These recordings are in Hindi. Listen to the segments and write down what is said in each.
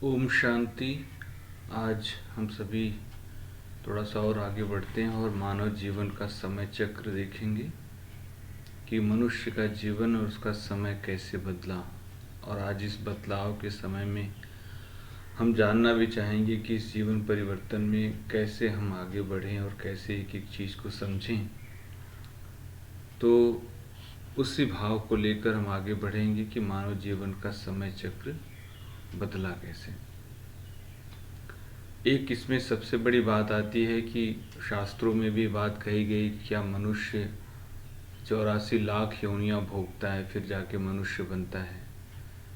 ओम शांति। आज हम सभी थोड़ा सा और आगे बढ़ते हैं और मानव जीवन का समय चक्र देखेंगे कि मनुष्य का जीवन और उसका समय कैसे बदला। और आज इस बदलाव के समय में हम जानना भी चाहेंगे कि इस जीवन परिवर्तन में कैसे हम आगे बढ़ें और कैसे एक एक चीज़ को समझें। तो उसी भाव को लेकर हम आगे बढ़ेंगे कि मानव जीवन का समय चक्र बदला कैसे। एक इसमें सबसे बड़ी बात आती है कि शास्त्रों में भी बात कही गई कि क्या मनुष्य 84 लाख योनियां भोगता है फिर जाके मनुष्य बनता है।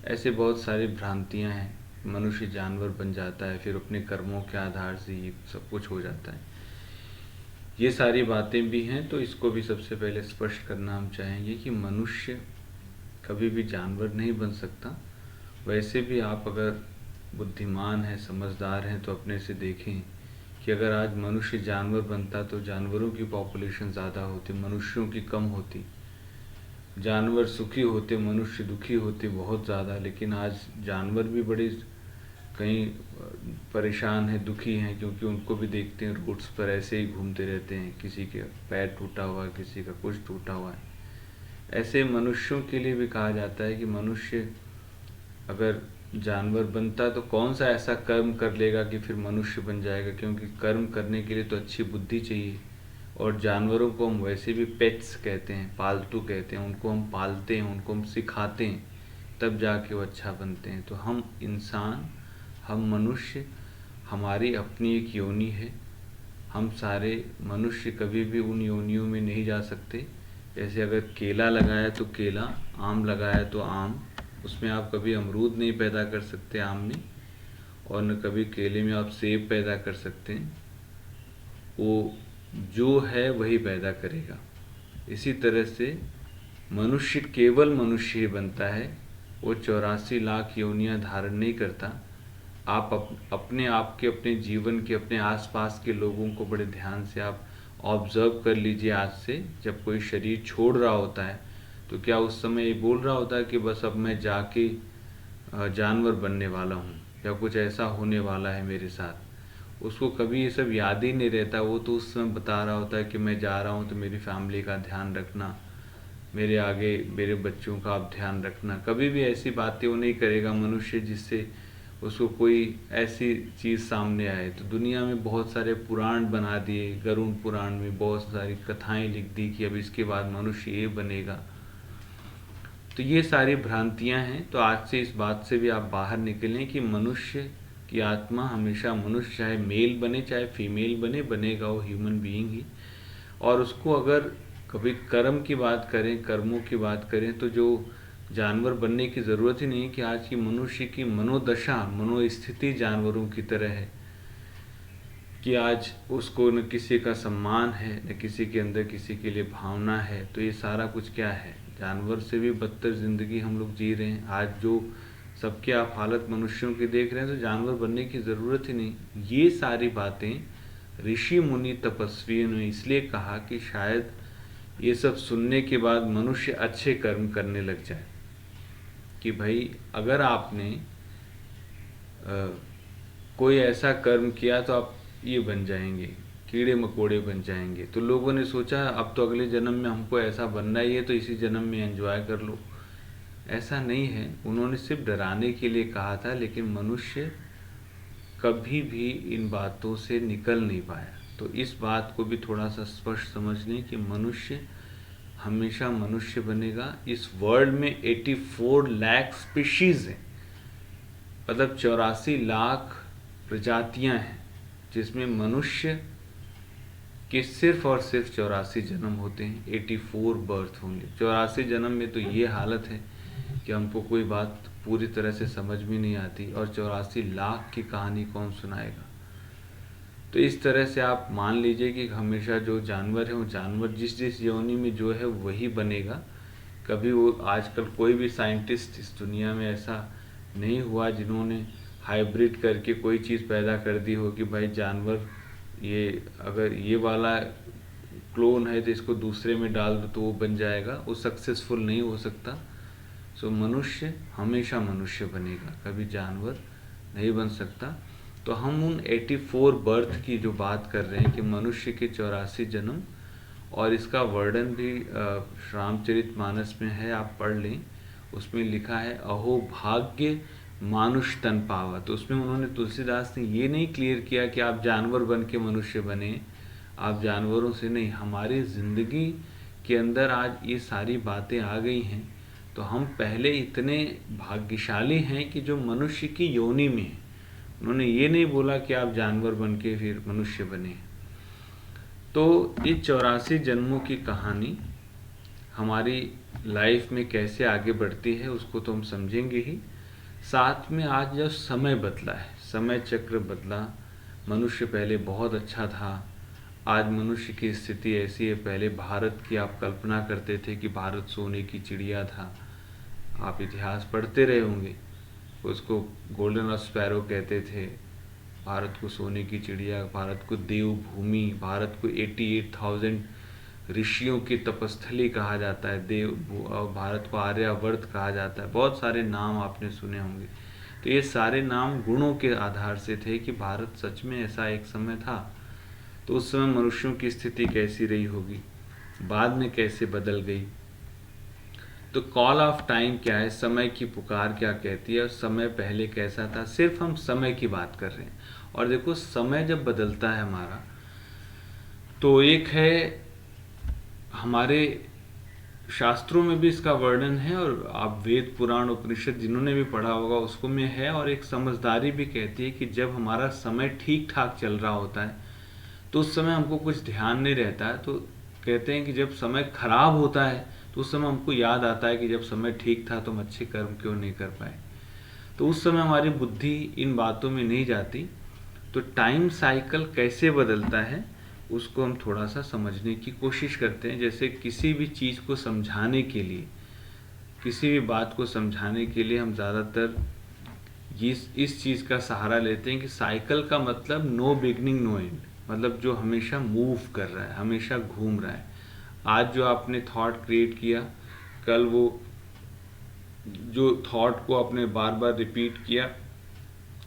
ऐसे बहुत सारी भ्रांतियां हैं। मनुष्य जानवर बन जाता है, फिर अपने कर्मों के आधार से ये सब कुछ हो जाता है। ये सारी बातें भी हैं, तो इसको भी सबसे पहले स्पष्ट करना हम चाहेंगे कि मनुष्य कभी भी जानवर नहीं बन सकता। वैसे भी आप अगर बुद्धिमान हैं, समझदार हैं, तो अपने से देखें कि अगर आज मनुष्य जानवर बनता तो जानवरों की पॉपुलेशन ज़्यादा होती, मनुष्यों की कम होती। जानवर सुखी होते, मनुष्य दुखी होते बहुत ज़्यादा। लेकिन आज जानवर भी बड़े कहीं परेशान हैं, दुखी हैं, क्योंकि उनको भी देखते हैं रोड्स पर ऐसे ही घूमते रहते हैं। किसी के पैर टूटा हुआ है, किसी का कुछ टूटा हुआ है। ऐसे मनुष्यों के लिए भी कहा जाता है कि मनुष्य अगर जानवर बनता तो कौन सा ऐसा कर्म कर लेगा कि फिर मनुष्य बन जाएगा, क्योंकि कर्म करने के लिए तो अच्छी बुद्धि चाहिए। और जानवरों को हम वैसे भी पेट्स कहते हैं, पालतू कहते हैं। उनको हम पालते हैं, उनको हम सिखाते हैं, तब जाके वो अच्छा बनते हैं। तो हम इंसान, हम मनुष्य, हमारी अपनी एक योनि है। हम सारे मनुष्य कभी भी उन योनियों में नहीं जा सकते। जैसे अगर केला लगाया तो केला, आम लगाया तो आम, उसमें आप कभी अमरूद नहीं पैदा कर सकते आम में, और न कभी केले में आप सेब पैदा कर सकते हैं। वो जो है वही पैदा करेगा। इसी तरह से मनुष्य केवल मनुष्य ही बनता है, वो 84 लाख योनियां धारण नहीं करता। आप अपने आप के, अपने जीवन के, अपने आसपास के लोगों को बड़े ध्यान से आप ऑब्जर्व कर लीजिए। आज से जब कोई शरीर छोड़ रहा होता है तो क्या उस समय ये बोल रहा होता है कि बस अब मैं जाके जानवर बनने वाला हूँ या कुछ ऐसा होने वाला है मेरे साथ। उसको कभी ये सब याद ही नहीं रहता। वो तो उस समय बता रहा होता है कि मैं जा रहा हूँ तो मेरी फैमिली का ध्यान रखना, मेरे आगे मेरे बच्चों का आप ध्यान रखना। कभी भी ऐसी बातें वो नहीं करेगा मनुष्य जिससे उसको कोई ऐसी चीज़ सामने आए। तो दुनिया में बहुत सारे पुराण बना दिए। गरुड़ पुराण में बहुत सारी कथाएं लिख दी कि अब इसके बाद मनुष्य ये बनेगा। तो ये सारी भ्रांतियां हैं। तो आज से इस बात से भी आप बाहर निकलें कि मनुष्य की आत्मा हमेशा मनुष्य, चाहे मेल बने चाहे फीमेल बने, बनेगा वो ह्यूमन बीइंग ही। और उसको अगर कभी कर्म की बात करें, कर्मों की बात करें, तो जो जानवर बनने की ज़रूरत ही नहीं है। कि आज की मनुष्य की मनोदशा, मनोस्थिति जानवरों की तरह है कि आज उसको न किसी का सम्मान है, न किसी के अंदर किसी के लिए भावना है। तो ये सारा कुछ क्या है, जानवर से भी बदतर ज़िंदगी हम लोग जी रहे हैं। आज जो सबके आप हालत मनुष्यों की देख रहे हैं, तो जानवर बनने की ज़रूरत ही नहीं। ये सारी बातें ऋषि मुनि तपस्वियों ने इसलिए कहा कि शायद ये सब सुनने के बाद मनुष्य अच्छे कर्म करने लग जाए। कि भाई अगर आपने कोई ऐसा कर्म किया तो आप ये बन जाएंगे, कीड़े मकोड़े बन जाएंगे। तो लोगों ने सोचा अब तो अगले जन्म में हमको ऐसा बनना ही है, तो इसी जन्म में एंजॉय कर लो। ऐसा नहीं है। उन्होंने सिर्फ डराने के लिए कहा था, लेकिन मनुष्य कभी भी इन बातों से निकल नहीं पाया। तो इस बात को भी थोड़ा सा स्पष्ट समझ लें कि मनुष्य हमेशा मनुष्य बनेगा। इस वर्ल्ड में 84 लाख स्पीशीज हैं, मतलब 84 लाख प्रजातियां हैं, जिसमें मनुष्य के सिर्फ और सिर्फ 84 जन्म होते हैं। 84 बर्थ होंगे। 84 जन्म में तो ये हालत है कि हमको कोई बात पूरी तरह से समझ में नहीं आती, और 84 लाख की कहानी कौन सुनाएगा। तो इस तरह से आप मान लीजिए कि हमेशा जो जानवर है वो जानवर जिस जिस योनि में जो है वही बनेगा। कभी वो आजकल कोई भी साइंटिस्ट इस दुनिया में ऐसा नहीं हुआ जिन्होंने हाइब्रिड करके कोई चीज़ पैदा कर दी हो कि भाई जानवर ये अगर ये वाला क्लोन है तो इसको दूसरे में डाल दो तो वो बन जाएगा। वो सक्सेसफुल नहीं हो सकता। सो मनुष्य हमेशा मनुष्य बनेगा, कभी जानवर नहीं बन सकता। तो हम उन 84 बर्थ की जो बात कर रहे हैं कि मनुष्य के 84 जन्म, और इसका वर्णन भी रामचरितमानस में है, आप पढ़ लें। उसमें लिखा है अहो भाग्य मानुष तन पावा। तो उसमें उन्होंने, तुलसीदास ने ये नहीं क्लियर किया कि आप जानवर बन के मनुष्य बने, आप जानवरों से नहीं। हमारी ज़िंदगी के अंदर आज ये सारी बातें आ गई हैं, तो हम पहले इतने भाग्यशाली हैं कि जो मनुष्य की योनि में हैं। उन्होंने ये नहीं बोला कि आप जानवर बन के फिर मनुष्य बने। तो ये 84 जन्मों की कहानी हमारी लाइफ में कैसे आगे बढ़ती है उसको तो हम समझेंगे ही। साथ में आज जब समय बदला है, समय चक्र बदला, मनुष्य पहले बहुत अच्छा था, आज मनुष्य की स्थिति ऐसी है। पहले भारत की आप कल्पना करते थे कि भारत सोने की चिड़िया था, आप इतिहास पढ़ते रहे होंगे, उसको गोल्डन स्पैरो कहते थे। भारत को सोने की चिड़िया, भारत को देवभूमि, भारत को 88,000 ऋषियों की तपस्थली कहा जाता है, भारत को आर्यावर्त कहा जाता है। बहुत सारे नाम आपने सुने होंगे। तो ये सारे नाम गुणों के आधार से थे कि भारत सच में ऐसा एक समय था। तो उस समय मनुष्यों की स्थिति कैसी रही होगी, बाद में कैसे बदल गई। तो कॉल ऑफ टाइम क्या है, समय की पुकार क्या कहती है, और समय पहले कैसा था, सिर्फ हम समय की बात कर रहे हैं। और देखो, समय जब बदलता है हमारा, तो एक है हमारे शास्त्रों में भी इसका वर्णन है, और आप वेद पुराण उपनिषद जिन्होंने भी पढ़ा होगा उसको में है। और एक समझदारी भी कहती है कि जब हमारा समय ठीक ठाक चल रहा होता है तो उस समय हमको कुछ ध्यान नहीं रहता है। तो कहते हैं कि जब समय खराब होता है तो उस समय हमको याद आता है कि जब समय ठीक था तो हम अच्छे कर्म क्यों नहीं कर पाए। तो उस समय हमारी बुद्धि इन बातों में नहीं जाती। तो टाइम साइकिल कैसे बदलता है उसको हम थोड़ा सा समझने की कोशिश करते हैं। जैसे किसी भी चीज़ को समझाने के लिए, किसी भी बात को समझाने के लिए हम ज़्यादातर इस चीज़ का सहारा लेते हैं कि साइकिल का मतलब नो बिगनिंग नो एंड, मतलब जो हमेशा मूव कर रहा है, हमेशा घूम रहा है। आज जो आपने थॉट क्रिएट किया, कल वो जो थॉट को आपने बार बार रिपीट किया,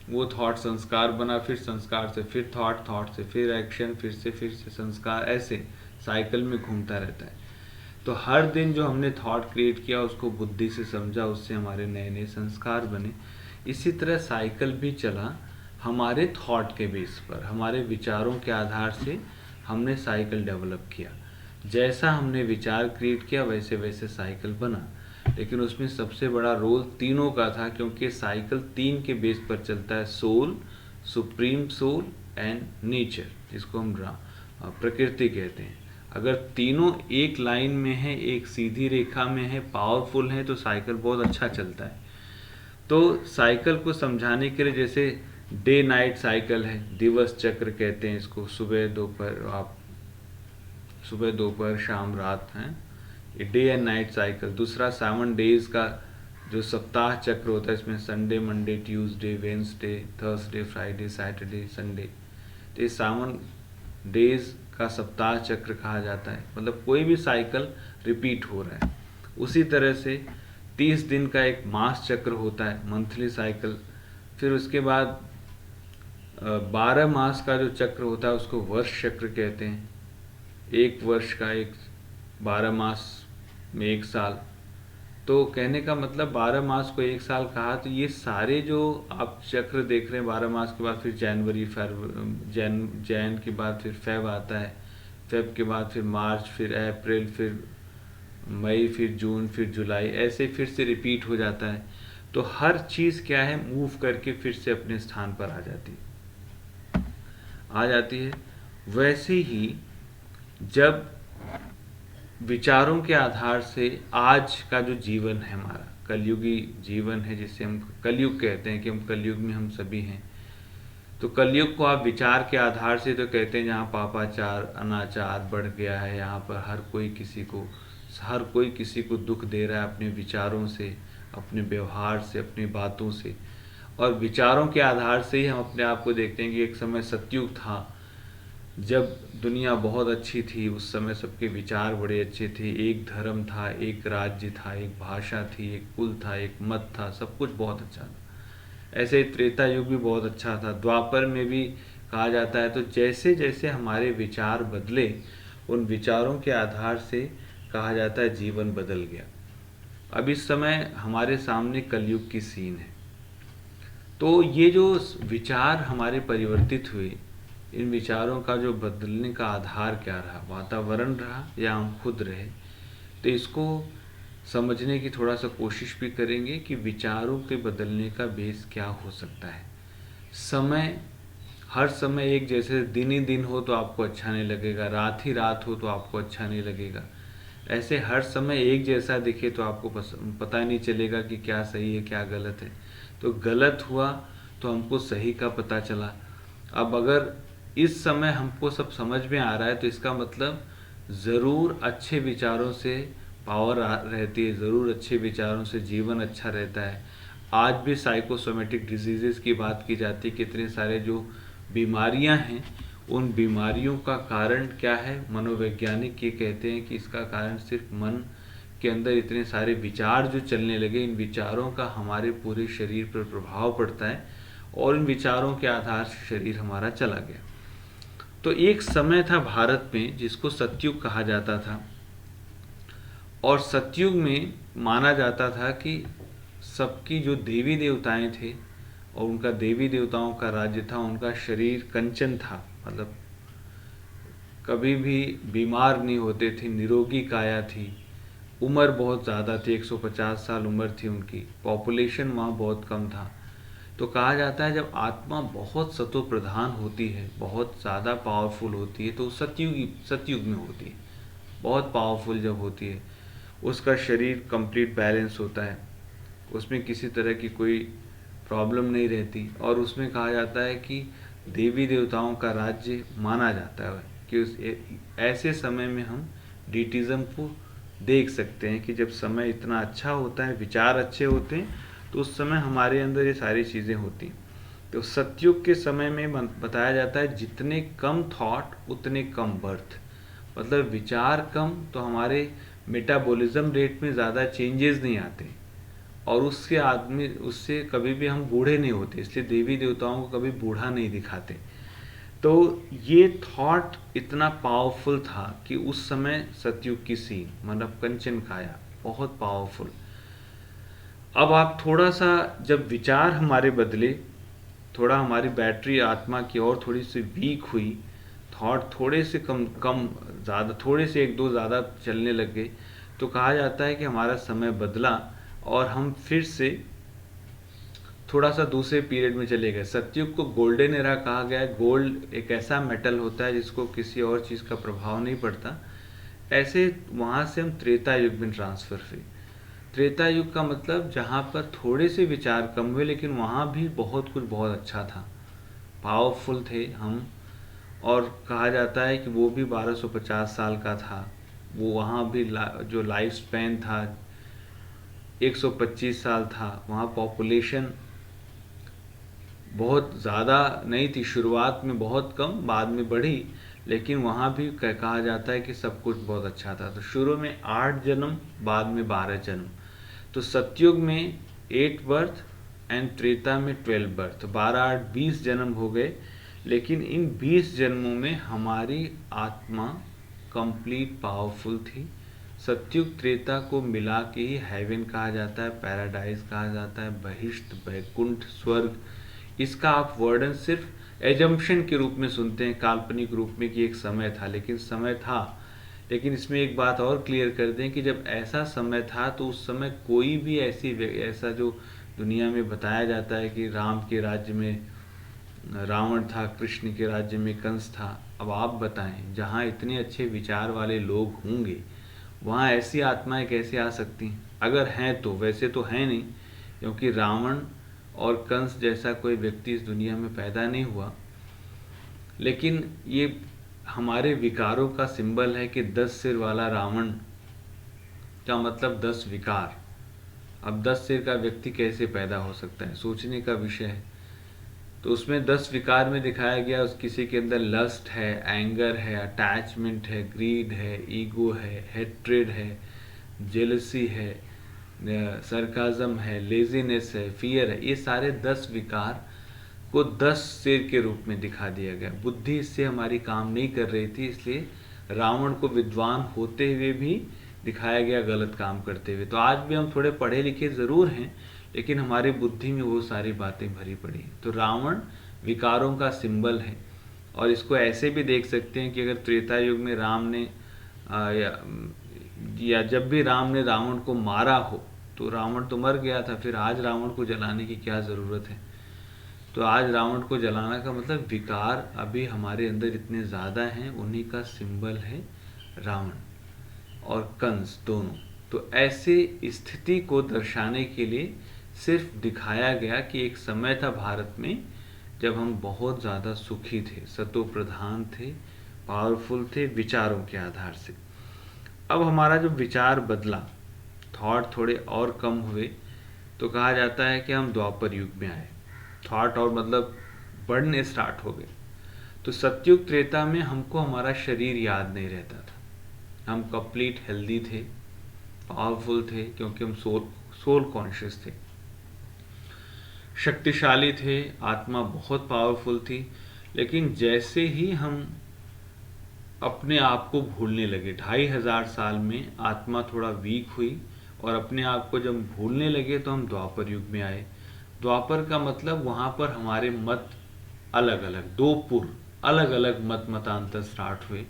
वो थॉट संस्कार बना, फिर संस्कार से फिर थॉट, थॉट से फिर एक्शन, फिर से संस्कार, ऐसे साइकिल में घूमता रहता है। तो हर दिन जो हमने थॉट क्रिएट किया उसको बुद्धि से समझा, उससे हमारे नए नए संस्कार बने। इसी तरह साइकिल भी चला हमारे थॉट के बेस पर, हमारे विचारों के आधार से हमने साइकिल डेवलप किया। जैसा हमने विचार क्रिएट किया वैसे वैसे साइकिल बना। लेकिन उसमें सबसे बड़ा रोल तीनों का था, क्योंकि साइकिल 3 के बेस पर चलता है, soul, supreme soul and nature, जिसको हम प्रकृति कहते हैं। अगर तीनों एक लाइन में है, एक सीधी रेखा में है, पावरफुल है, तो साइकिल बहुत अच्छा चलता है। तो साइकिल को समझाने के लिए, जैसे डे नाइट साइकिल है, दिवस चक्र कहते हैं इसको, सुबह दोपहर शाम रात है, ये डे एंड नाइट साइकिल। दूसरा 7 डेज का जो सप्ताह चक्र होता है, इसमें Sunday, Monday, Tuesday, Wednesday, Thursday, Friday, Saturday, Sunday. तो ये 7 डेज का सप्ताह चक्र कहा जाता है, मतलब कोई भी साइकिल रिपीट हो रहा है। उसी तरह से 30 दिन का एक मास चक्र होता है, मंथली साइकिल। फिर उसके बाद 12 मास का जो चक्र होता है उसको वर्ष चक्र कहते हैं। एक वर्ष का, एक 12 मास में एक साल। तो कहने का मतलब 12 मास को एक साल कहा। तो ये सारे जो आप चक्र देख रहे हैं, 12 मास के बाद फिर जनवरी, जैन के बाद फिर फेब आता है, फेब के बाद फिर मार्च, फिर अप्रैल, फिर मई, फिर जून, फिर जुलाई, ऐसे फिर से रिपीट हो जाता है। तो हर चीज़ क्या है, मूव करके फिर से अपने स्थान पर आ जाती है। वैसे ही जब विचारों के आधार से आज का जो जीवन है हमारा, कलयुगी जीवन है, जिसे हम कलयुग कहते हैं, कि हम कलयुग में हम सभी हैं। तो कलयुग को आप विचार के आधार से तो कहते हैं जहाँ पापाचार, अनाचार बढ़ गया है, यहाँ पर हर कोई किसी को दुख दे रहा है अपने विचारों से, अपने व्यवहार से, अपनी बातों से। और विचारों के आधार से ही हम अपने आप को देखते हैं कि एक समय सतयुग था, जब दुनिया बहुत अच्छी थी, उस समय सबके विचार बड़े अच्छे थे, एक धर्म था, एक राज्य था, एक भाषा थी, एक कुल था, एक मत था, सब कुछ बहुत अच्छा था। ऐसे ही त्रेता युग भी बहुत अच्छा था, द्वापर में भी कहा जाता है। तो जैसे जैसे हमारे विचार बदले, उन विचारों के आधार से कहा जाता है जीवन बदल गया। अब इस समय हमारे सामने कलयुग की सीन है। तो ये जो विचार हमारे परिवर्तित हुए, इन विचारों का जो बदलने का आधार क्या रहा, वातावरण रहा या हम खुद रहे, तो इसको समझने की थोड़ा सा कोशिश भी करेंगे कि विचारों के बदलने का बेस क्या हो सकता है। समय, हर समय एक जैसे दिन ही दिन हो तो आपको अच्छा नहीं लगेगा, रात ही रात हो तो आपको अच्छा नहीं लगेगा। ऐसे हर समय एक जैसा दिखे तो आपको पता नहीं चलेगा कि क्या सही है क्या गलत है। तो गलत हुआ तो हमको सही का पता चला। अब अगर इस समय हमको सब समझ में आ रहा है तो इसका मतलब ज़रूर अच्छे विचारों से पावर रहती है, ज़रूर अच्छे विचारों से जीवन अच्छा रहता है। आज भी साइकोसोमेटिक डिजीज़ेस की बात की जाती है, कितने सारे जो बीमारियां हैं, उन बीमारियों का कारण क्या है, मनोवैज्ञानिक ये कहते हैं कि इसका कारण सिर्फ मन के अंदर इतने सारे विचार जो चलने लगे, इन विचारों का हमारे पूरे शरीर पर प्रभाव पड़ता है और इन विचारों के आधार से शरीर हमारा चला गया। तो एक समय था भारत में जिसको सतयुग कहा जाता था, और सतयुग में माना जाता था कि सबकी जो देवी देवताएं थे और उनका देवी देवताओं का राज्य था, उनका शरीर कंचन था, मतलब कभी भी बीमार नहीं होते थे, निरोगी काया थी, उम्र बहुत ज़्यादा थी, 150 साल उम्र थी उनकी, पॉपुलेशन वहाँ बहुत कम था। तो कहा जाता है जब आत्मा बहुत सतो प्रधान होती है, बहुत ज़्यादा पावरफुल होती है, तो सतयुग में होती है, बहुत पावरफुल जब होती है, उसका शरीर कंप्लीट बैलेंस होता है, उसमें किसी तरह की कोई प्रॉब्लम नहीं रहती। और उसमें कहा जाता है कि देवी देवताओं का राज्य माना जाता है कि उस ऐसे समय में हम डीटिज़म को देख सकते हैं कि जब समय इतना अच्छा होता है, विचार अच्छे होते हैं, तो उस समय हमारे अंदर ये सारी चीज़ें होती हैं। तो सतयुग के समय में बताया जाता है जितने कम थॉट उतने कम बर्थ, मतलब विचार कम तो हमारे मेटाबॉलिज्म रेट में ज़्यादा चेंजेस नहीं आते, और उसके आदमी उससे कभी भी हम बूढ़े नहीं होते, इसलिए देवी देवताओं को कभी बूढ़ा नहीं दिखाते। तो ये थॉट इतना पावरफुल था कि उस समय सतयुग की सीन, मतलब कंचन काया, बहुत पावरफुल। अब आप थोड़ा सा जब विचार हमारे बदले, थोड़ा हमारी बैटरी आत्मा की और थोड़ी सी वीक हुई, थॉट थोड़े से कम कम ज़्यादा, थोड़े से एक दो ज़्यादा चलने लग गए, तो कहा जाता है कि हमारा समय बदला और हम फिर से थोड़ा सा दूसरे पीरियड में चले गए। सतयुग को गोल्डन एरा कहा गया है। गोल्ड एक ऐसा मेटल होता है जिसको किसी और चीज़ का प्रभाव नहीं पड़ता। ऐसे वहाँ से हम त्रेता युग में ट्रांसफ़र हुए। त्रेता युग का मतलब जहाँ पर थोड़े से विचार कम हुए, लेकिन वहाँ भी बहुत कुछ बहुत अच्छा था, पावरफुल थे हम। और कहा जाता है कि वो भी 1250 साल का था। वो वहाँ भी जो लाइफ स्पैन था 125 साल था। वहाँ पॉपुलेशन बहुत ज़्यादा नहीं थी, शुरुआत में बहुत कम, बाद में बढ़ी, लेकिन वहाँ भी कहा जाता है कि सब कुछ बहुत अच्छा था। तो शुरू में 8 जन्म, बाद में 12 जन्म। तो सतयुग में 8 बर्थ एंड त्रेता में 12 बर्थ, 12 8 20 जन्म हो गए। लेकिन इन 20 जन्मों में हमारी आत्मा कंप्लीट पावरफुल थी। सतयुग त्रेता को मिला के ही हेवन कहा जाता है, पैराडाइज कहा जाता है, बहिष्ठ, वैकुंठ, स्वर्ग। इसका आप वर्णन सिर्फ एजम्पशन के रूप में सुनते हैं, काल्पनिक रूप में कि एक समय था, लेकिन समय था। लेकिन इसमें एक बात और क्लियर कर दें कि जब ऐसा समय था तो उस समय कोई भी ऐसा जो दुनिया में बताया जाता है कि राम के राज्य में रावण था, कृष्ण के राज्य में कंस था। अब आप बताएं, जहाँ इतने अच्छे विचार वाले लोग होंगे वहाँ ऐसी आत्माएं कैसे आ सकती हैं? अगर हैं तो, वैसे तो है नहीं, क्योंकि रावण और कंस जैसा कोई व्यक्ति इस दुनिया में पैदा नहीं हुआ। लेकिन ये हमारे विकारों का सिंबल है कि 10 सिर वाला रावण का मतलब 10 विकार। अब 10 सिर का व्यक्ति कैसे पैदा हो सकता है, सोचने का विषय है। तो उसमें 10 विकार में दिखाया गया, उस किसी के अंदर लस्ट है, एंगर है, अटैचमेंट है, ग्रीड है, ईगो है, हेट्रेड है, जेलसी है, सरकाज़म है, लेजीनेस है, फियर है, ये सारे 10 विकार को 10 शेर के रूप में दिखा दिया गया। बुद्धि इससे हमारी काम नहीं कर रही थी, इसलिए रावण को विद्वान होते हुए भी दिखाया गया गलत काम करते हुए। तो आज भी हम थोड़े पढ़े लिखे ज़रूर हैं, लेकिन हमारी बुद्धि में वो सारी बातें भरी पड़ी हैं। तो रावण विकारों का सिंबल है। और इसको ऐसे भी देख सकते हैं कि अगर त्रेता युग में राम ने या जब भी राम ने रावण को मारा हो, तो रावण तो मर गया था, फिर आज रावण को जलाने की क्या ज़रूरत है। तो आज रावण को जलाना का मतलब विकार अभी हमारे अंदर इतने ज़्यादा हैं, उन्हीं का सिंबल है रावण और कंस दोनों। तो ऐसे स्थिति को दर्शाने के लिए सिर्फ दिखाया गया कि एक समय था भारत में जब हम बहुत ज़्यादा सुखी थे, सतो प्रधान थे, पावरफुल थे विचारों के आधार से। अब हमारा जो विचार बदला, थॉट थोड़े और कम हुए, तो कहा जाता है कि हम द्वापर युग में आए। थॉट और मतलब बढ़ने स्टार्ट हो गए। तो सतयुग त्रेता में हमको हमारा शरीर याद नहीं रहता था, हम कंप्लीट हेल्दी थे, पावरफुल थे, क्योंकि हम सोल कॉन्शियस थे, शक्तिशाली थे, आत्मा बहुत पावरफुल थी। लेकिन जैसे ही हम अपने आप को भूलने लगे, 2500 साल में आत्मा थोड़ा वीक हुई और अपने आप को जब भूलने लगे, तो हम द्वापर युग में आए। द्वापर का मतलब वहाँ पर हमारे मत अलग अलग, दो पुर अलग अलग मतांतर स्टार्ट हुए।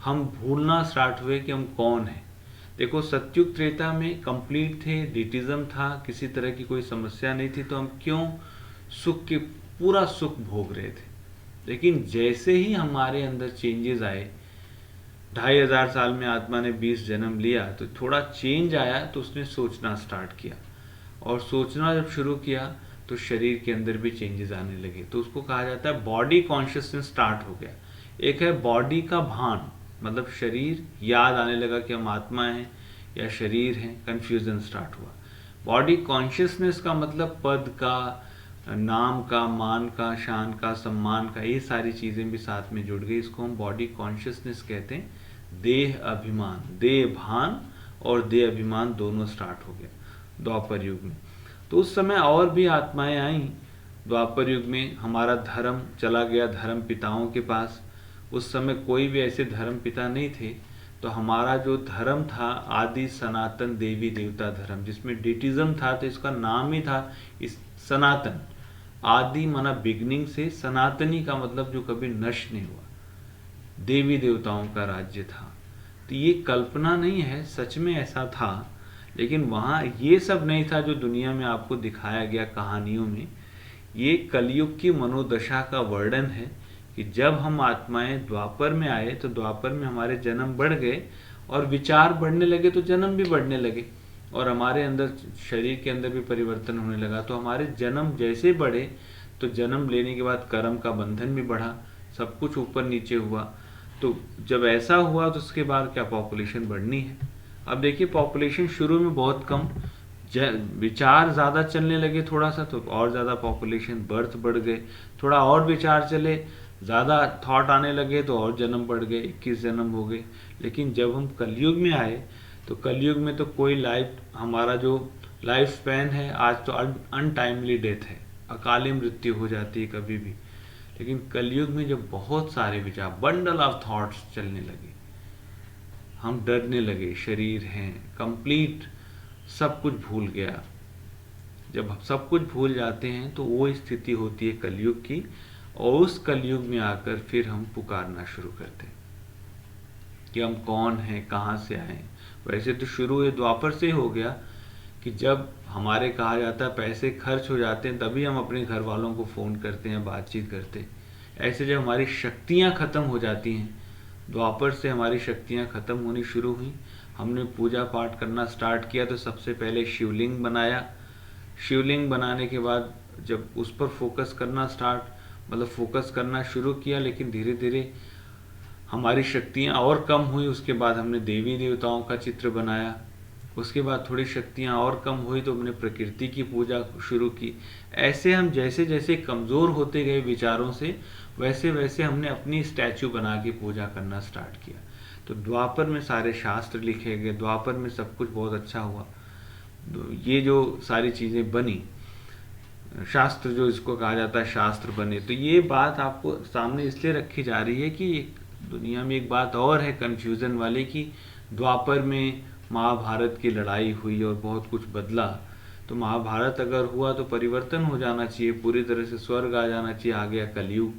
हम भूलना स्टार्ट हुए कि हम कौन हैं। देखो, सतयुग त्रेता में कंप्लीट थे, डिटिज्म था, किसी तरह की कोई समस्या नहीं थी, तो हम क्यों सुख के पूरा सुख भोग रहे थे। लेकिन जैसे ही हमारे अंदर चेंजेस आए, 2500 साल में आत्मा ने 20 जन्म लिया, तो थोड़ा चेंज आया, तो उसने सोचना स्टार्ट किया। और सोचना जब शुरू किया तो शरीर के अंदर भी चेंजेस आने लगे। तो उसको कहा जाता है बॉडी कॉन्शियसनेस स्टार्ट हो गया। एक है बॉडी का भान, मतलब शरीर याद आने लगा कि हम आत्मा हैं या शरीर हैं, कंफ्यूजन स्टार्ट हुआ। बॉडी कॉन्शियसनेस का मतलब पद का, नाम का, मान का, शान का, सम्मान का, ये सारी चीज़ें भी साथ में जुड़ गई। इसको हम बॉडी कॉन्शियसनेस कहते हैं। देह अभिमान, देह भान और देह अभिमान दोनों स्टार्ट हो गया द्वापर युग में। तो उस समय और भी आत्माएं आईं। द्वापर युग में हमारा धर्म चला गया धर्म पिताओं के पास। उस समय कोई भी ऐसे धर्म पिता नहीं थे। तो हमारा जो धर्म था आदि सनातन देवी देवता धर्म, जिसमें डिटिज्म था, तो इसका नाम ही था इस सनातन। आदि माना बिगनिंग से, सनातनी का मतलब जो कभी नष्ट नहीं हुआ, देवी देवताओं का राज्य था। तो ये कल्पना नहीं है, सच में ऐसा था। लेकिन वहाँ ये सब नहीं था जो दुनिया में आपको दिखाया गया कहानियों में। ये कलयुग की मनोदशा का वर्णन है कि जब हम आत्माएं द्वापर में आए, तो द्वापर में हमारे जन्म बढ़ गए और विचार बढ़ने लगे, तो जन्म भी बढ़ने लगे और हमारे अंदर शरीर के अंदर भी परिवर्तन होने लगा। तो हमारे जन्म जैसे बढ़े, तो जन्म लेने के बाद कर्म का बंधन भी बढ़ा, सब कुछ ऊपर नीचे हुआ। तो जब ऐसा हुआ तो उसके बाद क्या पॉपुलेशन बढ़नी है। अब देखिए, पॉपुलेशन शुरू में बहुत कम, विचार ज़्यादा चलने लगे थोड़ा सा, तो और ज़्यादा पॉपुलेशन बर्थ बढ़ गए। थोड़ा और विचार चले, ज़्यादा थॉट आने लगे, तो और जन्म बढ़ गए, 21 जन्म हो गए। लेकिन जब हम कलयुग में आए, तो कलयुग में तो कोई लाइफ, हमारा जो लाइफ स्पैन है आज तो अनटाइमली डेथ है, अकाली मृत्यु हो जाती है कभी भी। लेकिन कलयुग में जब बहुत सारे विचार, बंडल ऑफ थॉट्स चलने लगे, हम डरने लगे, शरीर हैं कंप्लीट, सब कुछ भूल गया। जब सब कुछ भूल जाते हैं तो वो स्थिति होती है कलयुग की। और उस कलयुग में आकर फिर हम पुकारना शुरू करते हैं कि हम कौन हैं, कहाँ से आए। वैसे तो शुरू ये द्वापर से हो गया कि जब हमारे कहा जाता है पैसे खर्च हो जाते हैं, तभी हम अपने घर वालों को फ़ोन करते हैं, बातचीत करते हैं। ऐसे जब हमारी शक्तियाँ ख़त्म हो जाती हैं, द्वापर से हमारी शक्तियाँ ख़त्म होनी शुरू हुई, हमने पूजा पाठ करना स्टार्ट किया। तो सबसे पहले शिवलिंग बनाया। शिवलिंग बनाने के बाद जब उस पर फोकस करना फोकस करना शुरू किया, लेकिन धीरे धीरे हमारी शक्तियाँ और कम हुई। उसके बाद हमने देवी देवताओं का चित्र बनाया। उसके बाद थोड़ी शक्तियाँ और कम हुई तो हमने प्रकृति की पूजा शुरू की। ऐसे हम जैसे जैसे कमज़ोर होते गए विचारों से, वैसे वैसे हमने अपनी स्टैचू बना के पूजा करना स्टार्ट किया। तो द्वापर में सारे शास्त्र लिखे गए, द्वापर में सब कुछ बहुत अच्छा हुआ। ये जो सारी चीज़ें बनी, शास्त्र जो इसको कहा जाता है शास्त्र बने, तो ये बात आपको सामने इसलिए रखी जा रही है कि दुनिया में एक बात और है कन्फ्यूज़न वाली कि द्वापर में महाभारत की लड़ाई हुई और बहुत कुछ बदला। तो महाभारत अगर हुआ तो परिवर्तन हो जाना चाहिए, पूरी तरह से स्वर्ग आ जाना चाहिए, आ गया कलयुग।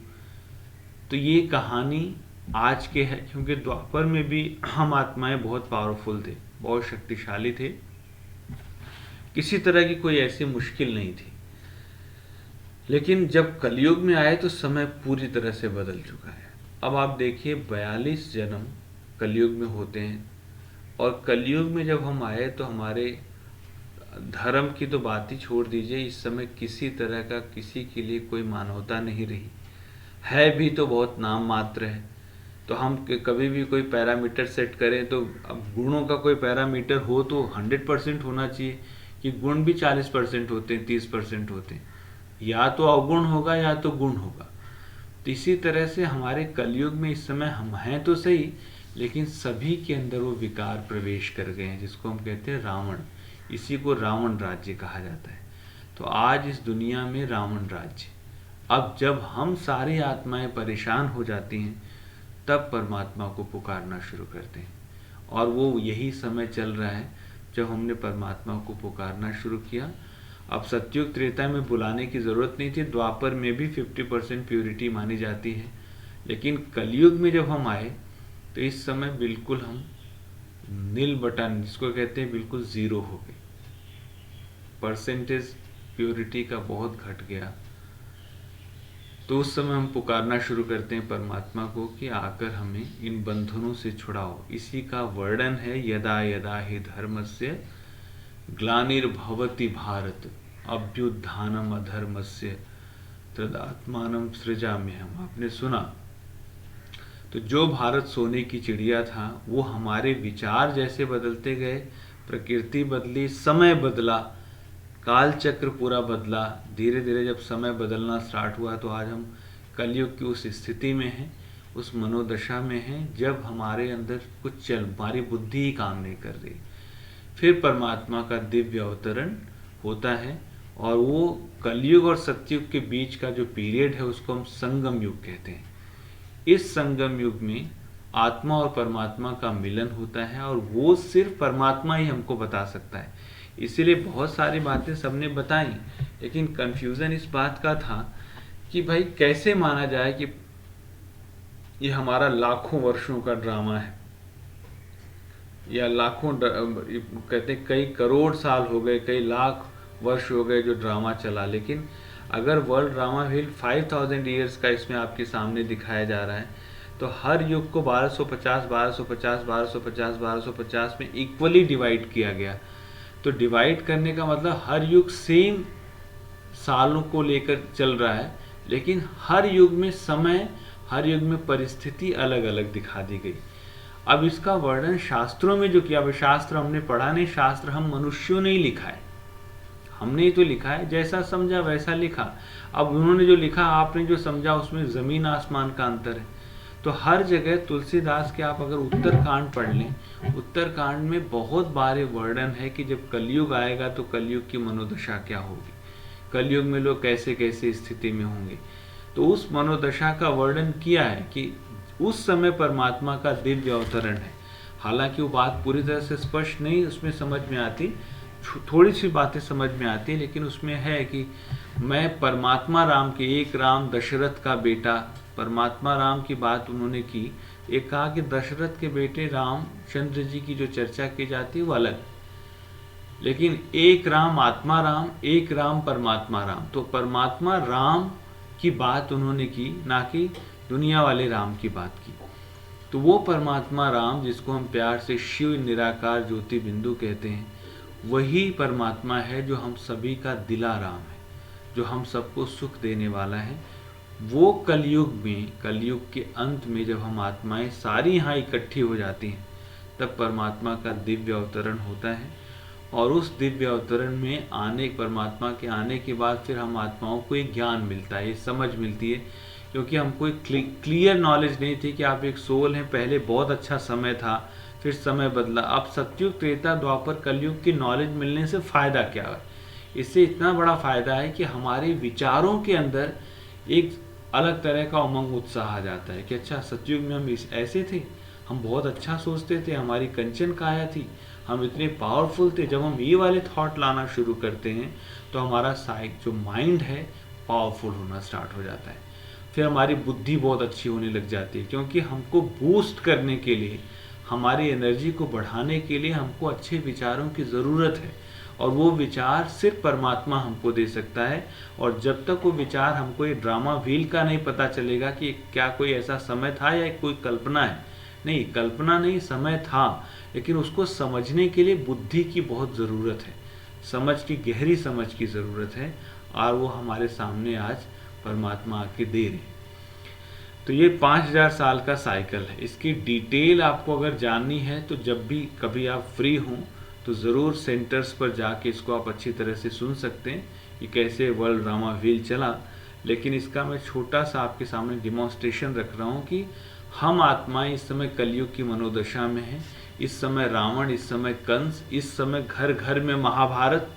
तो ये कहानी आज के है, क्योंकि द्वापर में भी हम आत्माएं बहुत पावरफुल थे, बहुत शक्तिशाली थे, किसी तरह की कोई ऐसी मुश्किल नहीं थी। लेकिन जब कलयुग में आए तो समय पूरी तरह से बदल चुका है। अब आप देखिए 42 जन्म कलयुग में होते हैं, और कलयुग में जब हम आए तो हमारे धर्म की तो बात ही छोड़ दीजिए, इस समय किसी तरह का किसी के लिए कोई मानवता नहीं रही है, भी तो बहुत नाम मात्र है। तो हम कभी भी कोई पैरामीटर सेट करें तो अब गुणों का कोई पैरामीटर हो तो 100% होना चाहिए, कि गुण भी 40% होते हैं, 30% होते हैं, या तो अवगुण होगा या तो गुण होगा। तो इसी तरह से हमारे कलयुग में इस समय हम हैं तो सही, लेकिन सभी के अंदर वो विकार प्रवेश कर गए हैं, जिसको हम कहते हैं रावण। इसी को रावण राज्य कहा जाता है। तो आज इस दुनिया में रावण राज्य। अब जब हम सारी आत्माएं परेशान हो जाती हैं तब परमात्मा को पुकारना शुरू करते हैं, और वो यही समय चल रहा है जब हमने परमात्मा को पुकारना शुरू किया। अब सतयुग त्रेता में बुलाने की ज़रूरत नहीं थी, द्वापर में भी 50% प्योरिटी मानी जाती है, लेकिन कलयुग में जब हम आए तो इस समय बिल्कुल हम नील बटन जिसको कहते हैं बिल्कुल ज़ीरो हो गए, परसेंटेज प्योरिटी का बहुत घट गया। तो उस समय हम पुकारना शुरू करते हैं परमात्मा को कि आकर हमें इन बंधनों से छुड़ाओ। इसी का वर्णन है यदा यदा हि धर्मस्य ग्लानिर्भवति भारत अभ्युत्थानम अधर्मस्य तदात्मानं सृजाम्यहम्। आपने सुना। तो जो भारत सोने की चिड़िया था वो हमारे विचार जैसे बदलते गए, प्रकृति बदली, समय बदला, काल चक्र पूरा बदला। धीरे धीरे जब समय बदलना स्टार्ट हुआ तो आज हम कलयुग की उस स्थिति में हैं, उस मनोदशा में हैं जब हमारे अंदर कुछ हमारी बुद्धि ही काम नहीं कर रही। फिर परमात्मा का दिव्य अवतरण होता है, और वो कलयुग और सतयुग के बीच का जो पीरियड है उसको हम संगम युग कहते हैं। इस संगम युग में आत्मा और परमात्मा का मिलन होता है, और वो सिर्फ परमात्मा ही हमको बता सकता है। इसीलिए बहुत सारी बातें सबने बताई, लेकिन कंफ्यूजन इस बात का था कि भाई कैसे माना जाए कि ये हमारा लाखों वर्षों का ड्रामा है, या लाखों कहते हैं कई करोड़ साल हो गए, कई लाख वर्ष हो गए जो ड्रामा चला। लेकिन अगर वर्ल्ड ड्रामा व्हील 5000 ईयर्स का इसमें आपके सामने दिखाया जा रहा है, तो हर युग को 1250 1250 1250 1250 में इक्वली डिवाइड किया गया। तो डिवाइड करने का मतलब हर युग सेम सालों को लेकर चल रहा है, लेकिन हर युग में समय, हर युग में परिस्थिति अलग अलग दिखा दी गई। अब इसका वर्णन शास्त्रों में जो किया, शास्त्र हमने पढ़ा नहीं, शास्त्र हम मनुष्यों ने ही लिखा है, हमने ही तो लिखा है, जैसा समझा वैसा लिखा। अब उन्होंने जो लिखा, आपने जो समझा, उसमें जमीन आसमान का अंतर है। तो हर जगह तुलसीदास के आप अगर उत्तरकांड पढ़ लें, उत्तरकांड में बहुत बारे वर्णन है कि जब कलयुग आएगा तो कलयुग की मनोदशा क्या होगी, कलयुग में लोग कैसे कैसे स्थिति में होंगे। तो उस मनोदशा का वर्णन किया है कि उस समय परमात्मा का दिव्य अवतरण है। हालांकि वो बात पूरी तरह से स्पष्ट नहीं उसमें समझ में आती, थोड़ी सी बातें समझ में आती है, लेकिन उसमें है कि मैं परमात्मा राम के, एक राम दशरथ का बेटा, परमात्मा राम की बात उन्होंने की। एक कहा कि दशरथ के बेटे रामचंद्र जी की जो चर्चा की जाती है वो अलग, लेकिन एक राम आत्मा राम, एक राम परमात्मा राम। तो परमात्मा राम की बात उन्होंने की, ना कि दुनिया वाले राम की बात की। तो वो परमात्मा राम जिसको हम प्यार से शिव निराकार ज्योति बिंदु कहते हैं, वही परमात्मा है जो हम सभी का दिला राम है, जो हम सबको सुख देने वाला है। वो कलयुग में, कलयुग के अंत में जब हम आत्माएं सारी यहाँ इकट्ठी हो जाती हैं, तब परमात्मा का दिव्य अवतरण होता है। और उस दिव्य अवतरण में आने, परमात्मा के आने के बाद फिर हम आत्माओं को एक ज्ञान मिलता है, एक समझ मिलती है, क्योंकि हमको एक क्लियर नॉलेज नहीं थी कि आप एक सोल हैं, पहले बहुत अच्छा समय था, फिर समय बदला। अब सतयुग, त्रेता, द्वापर, कलयुग की नॉलेज मिलने से फायदा क्या है? इससे इतना बड़ा फायदा है कि हमारे विचारों के अंदर एक अलग तरह का उमंग, उत्साह आ जाता है कि अच्छा, सतयुग में हम ऐसे थे, हम बहुत अच्छा सोचते थे, हमारी कंचन काया थी, हम इतने पावरफुल थे। जब हम ये वाले थॉट लाना शुरू करते हैं तो हमारा जो माइंड है पावरफुल होना स्टार्ट हो जाता है। फिर हमारी बुद्धि बहुत अच्छी होने लग जाती है, क्योंकि हमको बूस्ट करने के लिए, हमारी एनर्जी को बढ़ाने के लिए हमको अच्छे विचारों की ज़रूरत है, और वो विचार सिर्फ परमात्मा हमको दे सकता है। और जब तक वो विचार हमको ये ड्रामा व्हील का नहीं पता चलेगा कि क्या कोई ऐसा समय था या कोई कल्पना है, नहीं, कल्पना नहीं, समय था, लेकिन उसको समझने के लिए बुद्धि की बहुत ज़रूरत है, समझ की, गहरी समझ की ज़रूरत है, और वो हमारे सामने आज परमात्मा आके दे रहे हैं। तो ये 5000 साल का साइकिल है। इसकी डिटेल आपको अगर जाननी है तो जब भी कभी आप फ्री हों तो ज़रूर सेंटर्स पर जाके इसको आप अच्छी तरह से सुन सकते हैं कि कैसे वर्ल्ड ड्रामा व्हील चला। लेकिन इसका मैं छोटा सा आपके सामने डिमॉन्स्ट्रेशन रख रहा हूँ कि हम आत्माएं इस समय कलयुग की मनोदशा में हैं। इस समय रावण, इस समय कंस, इस समय घर घर में महाभारत,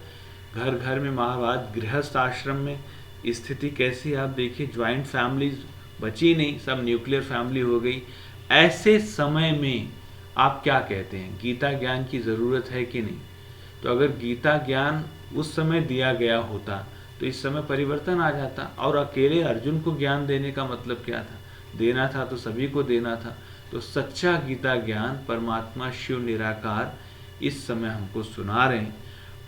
घर घर में महाभारत, गृहस्थ आश्रम में स्थिति कैसी आप देखिए, ज्वाइंट फैमिलीज बची नहीं, सब न्यूक्लियर फैमिली हो गई। ऐसे समय में आप क्या कहते हैं, गीता ज्ञान की ज़रूरत है कि नहीं? तो अगर गीता ज्ञान उस समय दिया गया होता तो इस समय परिवर्तन आ जाता। और अकेले अर्जुन को ज्ञान देने का मतलब क्या था? देना था तो सभी को देना था। तो सच्चा गीता ज्ञान परमात्मा शिव निराकार इस समय हमको सुना रहे हैं,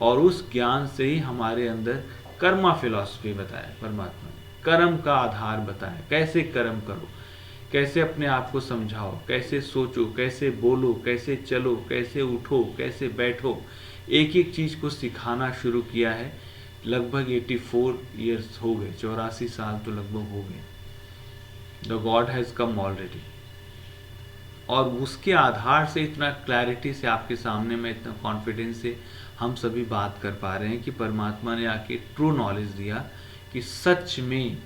और उस ज्ञान से ही हमारे अंदर कर्मा फिलॉसफी बताया परमात्मा ने, कर्म का आधार बताया, कैसे कर्म करो, कैसे अपने आप को समझाओ, कैसे सोचो, कैसे बोलो, कैसे चलो, कैसे उठो, कैसे बैठो, एक एक चीज़ को सिखाना शुरू किया है। लगभग 84 ईयर्स हो गए, 84 साल तो लगभग हो गए। The God has come already. और उसके आधार से इतना क्लैरिटी से आपके सामने में, इतना कॉन्फिडेंस से हम सभी बात कर पा रहे हैं कि परमात्मा ने आके ट्रू नॉलेज दिया कि सच में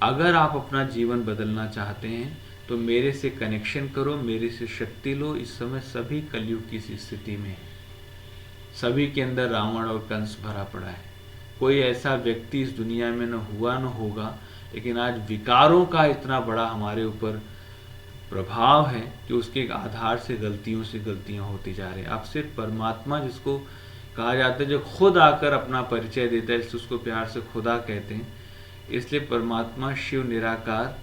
अगर आप अपना जीवन बदलना चाहते हैं तो मेरे से कनेक्शन करो, मेरे से शक्ति लो। इस समय सभी कलयुग की स्थिति में है, सभी के अंदर रावण और कंस भरा पड़ा है। कोई ऐसा व्यक्ति इस दुनिया में न हुआ न होगा, लेकिन आज विकारों का इतना बड़ा हमारे ऊपर प्रभाव है कि उसके आधार से गलतियां होती जा रही हैं। अब सिर्फ परमात्मा, जिसको कहा जाता है जो खुद आकर अपना परिचय देता है, इसलिए उसको प्यार से खुदा कहते हैं। इसलिए परमात्मा शिव निराकार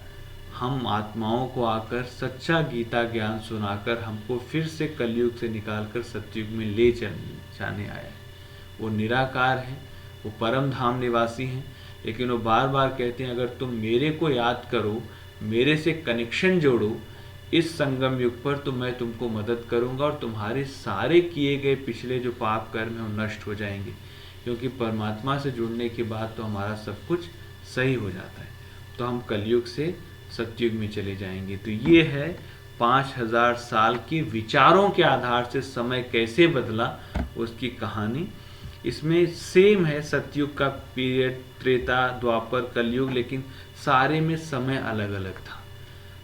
हम आत्माओं को आकर सच्चा गीता ज्ञान सुनाकर हमको फिर से कलयुग से निकालकर सतयुग में ले जाने आया है। वो निराकार है, वो परम धाम निवासी हैं, लेकिन वो बार बार कहते हैं अगर तुम मेरे को याद करो, मेरे से कनेक्शन जोड़ो इस संगम युग पर, तो मैं तुमको मदद करूंगा और तुम्हारे सारे किए गए पिछले जो पाप कर्म हैं वो नष्ट हो जाएंगे। क्योंकि परमात्मा से जुड़ने के बाद तो हमारा सब कुछ सही हो जाता है, तो हम कलयुग से सतयुग में चले जाएंगे। तो ये है 5000 साल की विचारों के आधार से समय कैसे बदला, उसकी कहानी। इसमें सेम है सतयुग का पीरियड, त्रेता, द्वापर, कलयुग, लेकिन सारे में समय अलग अलग था।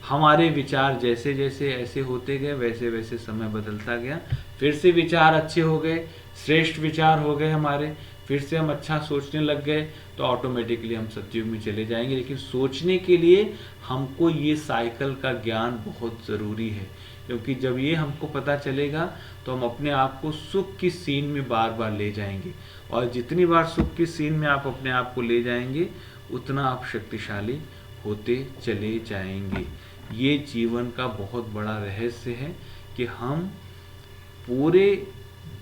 हमारे विचार जैसे जैसे ऐसे होते गए वैसे वैसे समय बदलता गया। फिर से विचार अच्छे हो गए, श्रेष्ठ विचार हो गए हमारे, फिर से हम अच्छा सोचने लग गए, तो ऑटोमेटिकली हम सतयुग में चले जाएंगे। लेकिन सोचने के लिए हमको ये साइकिल का ज्ञान बहुत ज़रूरी है, क्योंकि जब ये हमको पता चलेगा तो हम अपने आप को सुख की सीन में बार बार ले जाएंगे, और जितनी बार सुख की सीन में आप अपने आप को ले जाएंगे उतना आप शक्तिशाली होते चले जाएंगे। ये जीवन का बहुत बड़ा रहस्य है कि हम पूरे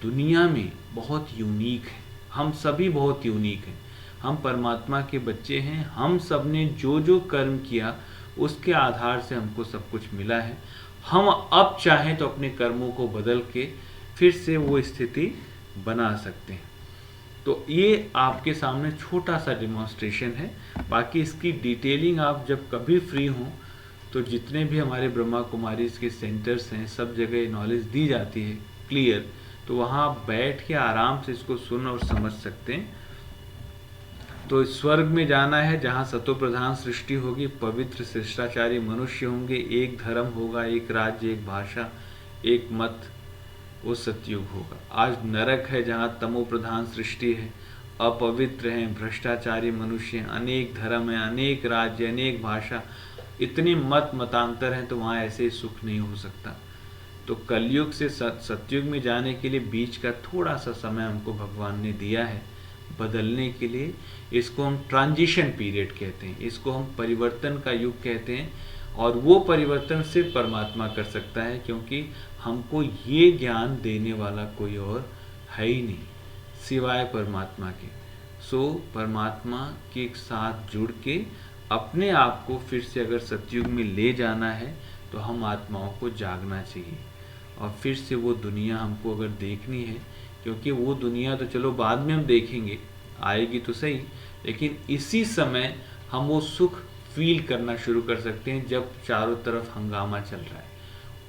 दुनिया में बहुत यूनिक हैं, हम सभी बहुत यूनिक हैं। हम परमात्मा के बच्चे हैं, हम सब ने जो जो कर्म किया उसके आधार से हमको सब कुछ मिला है। हम अब चाहें तो अपने कर्मों को बदल के फिर से वो स्थिति बना सकते हैं। तो ये आपके सामने छोटा सा डिमॉन्स्ट्रेशन है। बाकी इसकी डिटेलिंग आप जब कभी फ्री हों तो जितने भी हमारे ब्रह्मा कुमारीज के सेंटर्स हैं सब जगह नॉलेज दी जाती है क्लियर, तो वहाँ आप बैठ के आराम से इसको सुन और समझ सकते हैं। तो स्वर्ग में जाना है जहाँ सतो प्रधान सृष्टि होगी, पवित्र शिष्टाचारी मनुष्य होंगे, एक धर्म होगा, एक राज्य, एक भाषा, एक मत वो सतयुग होगा। आज नरक है जहाँ तमो प्रधान सृष्टि है, अपवित्र हैं, भ्रष्टाचारी मनुष्य हैं, अनेक धर्म हैं, अनेक राज्य, अनेक भाषा, इतने मत मतांतर हैं, तो वहाँ ऐसे सुख नहीं हो सकता। तो कलयुग से सतयुग में जाने के लिए बीच का थोड़ा सा समय हमको भगवान ने दिया है बदलने के लिए। इसको हम ट्रांजिशन पीरियड कहते हैं, इसको हम परिवर्तन का युग कहते हैं। और वो परिवर्तन सिर्फ परमात्मा कर सकता है, क्योंकि हमको ये ज्ञान देने वाला कोई और है ही नहीं सिवाय परमात्मा के। सो परमात्मा के साथ जुड़ के अपने आप को फिर से अगर सतयुग में ले जाना है तो हम आत्माओं को जागना चाहिए और फिर से वो दुनिया हमको अगर देखनी है, क्योंकि वो दुनिया तो चलो बाद में हम देखेंगे, आएगी तो सही, लेकिन इसी समय हम वो सुख फील करना शुरू कर सकते हैं जब चारों तरफ हंगामा चल रहा है।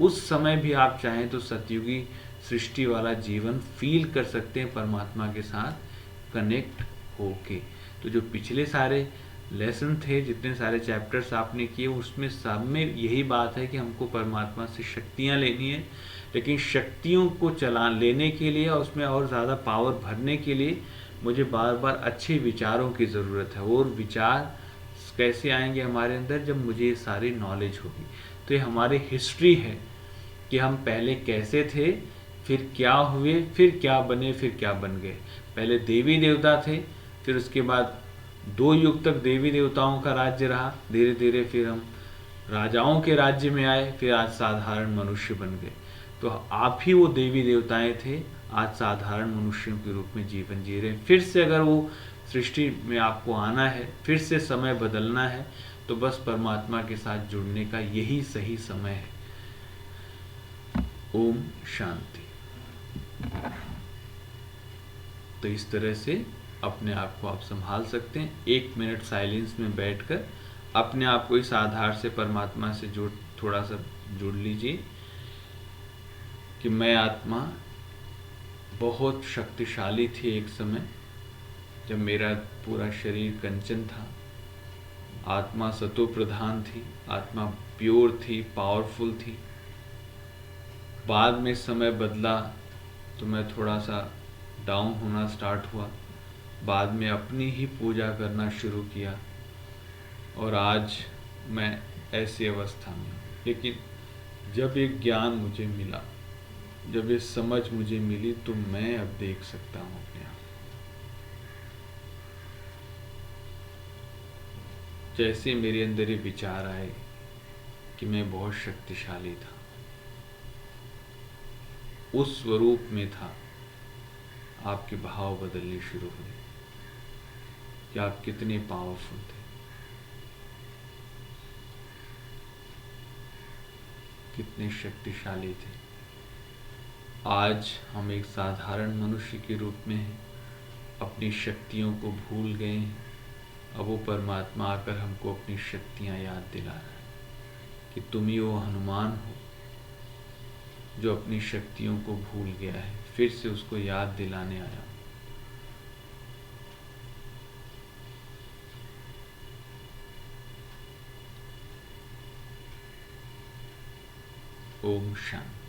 उस समय भी आप चाहें तो सतयुगी सृष्टि वाला जीवन फील कर सकते हैं परमात्मा के साथ कनेक्ट होके। तो जो पिछले सारे लेसन थे, जितने सारे चैप्टर्स आपने किए, उसमें सब में यही बात है कि हमको परमात्मा से शक्तियाँ लेनी है, लेकिन शक्तियों को चला लेने के लिए और उसमें और ज़्यादा पावर भरने के लिए मुझे बार बार अच्छे विचारों की ज़रूरत है। और विचार कैसे आएंगे हमारे अंदर? जब मुझे ये सारी नॉलेज होगी। तो ये हमारी हिस्ट्री है कि हम पहले कैसे थे, फिर क्या हुए, फिर क्या बने, फिर क्या बन गए। पहले देवी देवता थे, फिर उसके बाद 2 युग तक देवी देवताओं का राज्य रहा, धीरे धीरे फिर हम राजाओं के राज्य में आए, फिर आज साधारण मनुष्य बन गए। तो आप ही वो देवी देवताएं थे, आज साधारण मनुष्यों के रूप में जीवन जी रहे हैं। फिर से अगर वो सृष्टि में आपको आना है, फिर से समय बदलना है, तो बस परमात्मा के साथ जुड़ने का यही सही समय है। ओम शांति। तो इस तरह से अपने आप को आप संभाल सकते हैं। 1 मिनट साइलेंस में बैठकर अपने आप को इस आधार से परमात्मा से थोड़ा सा जुड़ लीजिए कि मैं आत्मा बहुत शक्तिशाली थी एक समय, जब मेरा पूरा शरीर कंचन था। आत्मा सतो प्रधान थी, आत्मा प्योर थी, पावरफुल थी। बाद में समय बदला तो मैं थोड़ा सा डाउन होना स्टार्ट हुआ, बाद में अपनी ही पूजा करना शुरू किया और आज मैं ऐसी अवस्था में हूँ। लेकिन जब एक ज्ञान मुझे मिला, जब ये समझ मुझे मिली, तो मैं अब देख सकता हूँ अपने आप। जैसे मेरे अंदर ये विचार आए कि मैं बहुत शक्तिशाली था, उस स्वरूप में था, आपके भाव बदलने शुरू हुए कि आप कितने पावरफुल थे, कितने शक्तिशाली थे। आज हम एक साधारण मनुष्य के रूप में हैं, अपनी शक्तियों को भूल गए हैं। अब वो परमात्मा आकर हमको अपनी शक्तियां याद दिला रहा है कि तुम ही वो हनुमान हो जो अपनी शक्तियों को भूल गया है, फिर से उसको याद दिलाने आया। ओम शांति।